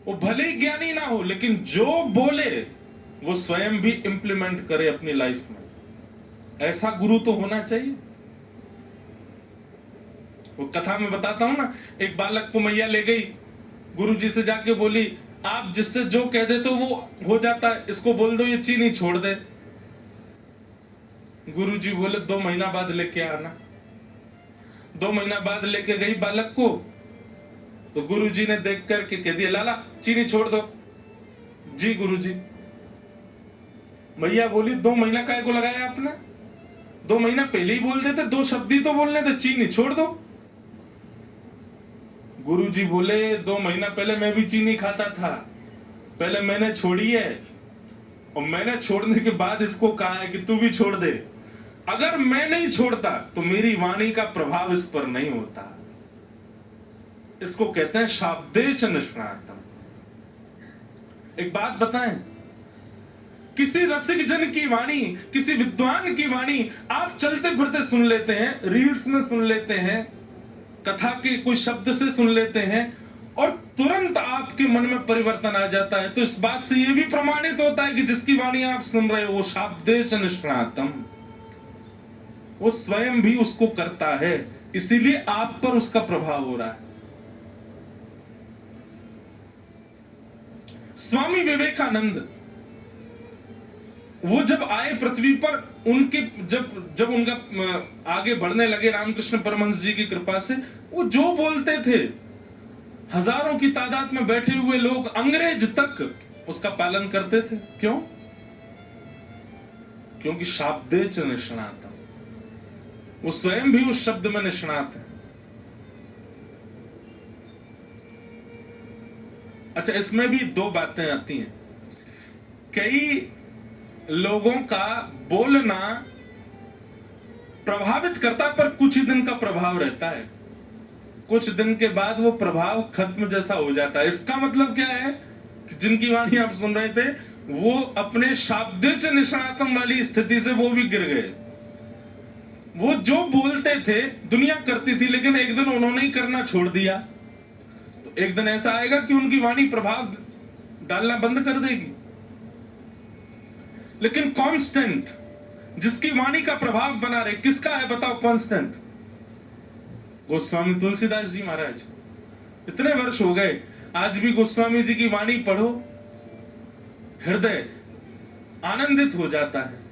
वो भले ही ज्ञानी ना हो, लेकिन जो बोले वो स्वयं भी इंप्लीमेंट करे अपनी लाइफ में। ऐसा गुरु तो होना चाहिए। वो कथा में बताता हूं ना, एक बालक को मैया ले गई, गुरुजी से जाके बोली, आप जिससे जो कह दे तो वो हो जाता है, इसको बोल दो ये चीनी छोड़ दे। गुरुजी बोले 2 महीना बाद लेके आना। 2 महीना बाद लेके गई बालक को, तो गुरुजी ने देख करके कह दिया, लाला चीनी छोड़ दो। जी गुरुजी। मैया बोली 2 महीना काहे को लगाया आपने? 2 महीना पहले ही बोल देते, 2 शब्द ही तो बोलने थे, चीनी छोड़ दो। गुरुजी बोले 2 महीना पहले मैं भी चीनी खाता था, पहले मैंने छोड़ी है, और मैंने छोड़ने के बाद इसको कहा है कि तू भी छोड़ दे। अगर मैं नहीं छोड़ता तो मेरी वाणी का प्रभाव इस पर नहीं होता। इसको कहते हैं शाब्देश निष्णातम। एक बात बताएं, किसी रसिक जन की वाणी, किसी विद्वान की वाणी आप चलते फिरते सुन लेते हैं, रील्स में सुन लेते हैं, कथा के कोई शब्द से सुन लेते हैं, और तुरंत आपके मन में परिवर्तन आ जाता है। तो इस बात से यह भी प्रमाणित होता है कि जिसकी वाणी आप सुन रहे हो वो शाब्देश निष्णातम, वो स्वयं भी उसको करता है, इसीलिए आप पर उसका प्रभाव हो रहा है। स्वामी विवेकानंद वो जब आए पृथ्वी पर, उनके जब उनका आगे बढ़ने लगे रामकृष्ण परमहंस जी की कृपा से, वो जो बोलते थे हजारों की तादाद में बैठे हुए लोग, अंग्रेज तक उसका पालन करते थे। क्यों? क्योंकि शाब्देच निष्णातम, वो स्वयं भी उस शब्द में निष्णात है। अच्छा, इसमें भी 2 बातें आती हैं। कई लोगों का बोलना प्रभावित करता, पर कुछ ही दिन का प्रभाव रहता है, कुछ दिन के बाद वो प्रभाव खत्म जैसा हो जाता है। इसका मतलब क्या है कि जिनकी वाणी आप सुन रहे थे वो अपने शाब्देच निष्णातम वाली स्थिति से वो भी गिर गए। वो जो बोलते थे दुनिया करती थी, लेकिन एक दिन उन्होंने ही करना छोड़ दिया, तो एक दिन ऐसा आएगा कि उनकी वाणी प्रभाव डालना बंद कर देगी। लेकिन कांस्टेंट, जिसकी वाणी का प्रभाव बना रहे, किसका है बताओ कांस्टेंट? गोस्वामी तुलसीदास जी महाराज। इतने वर्ष हो गए, आज भी गोस्वामी जी की वाणी पढ़ो, हृदय आनंदित हो जाता है।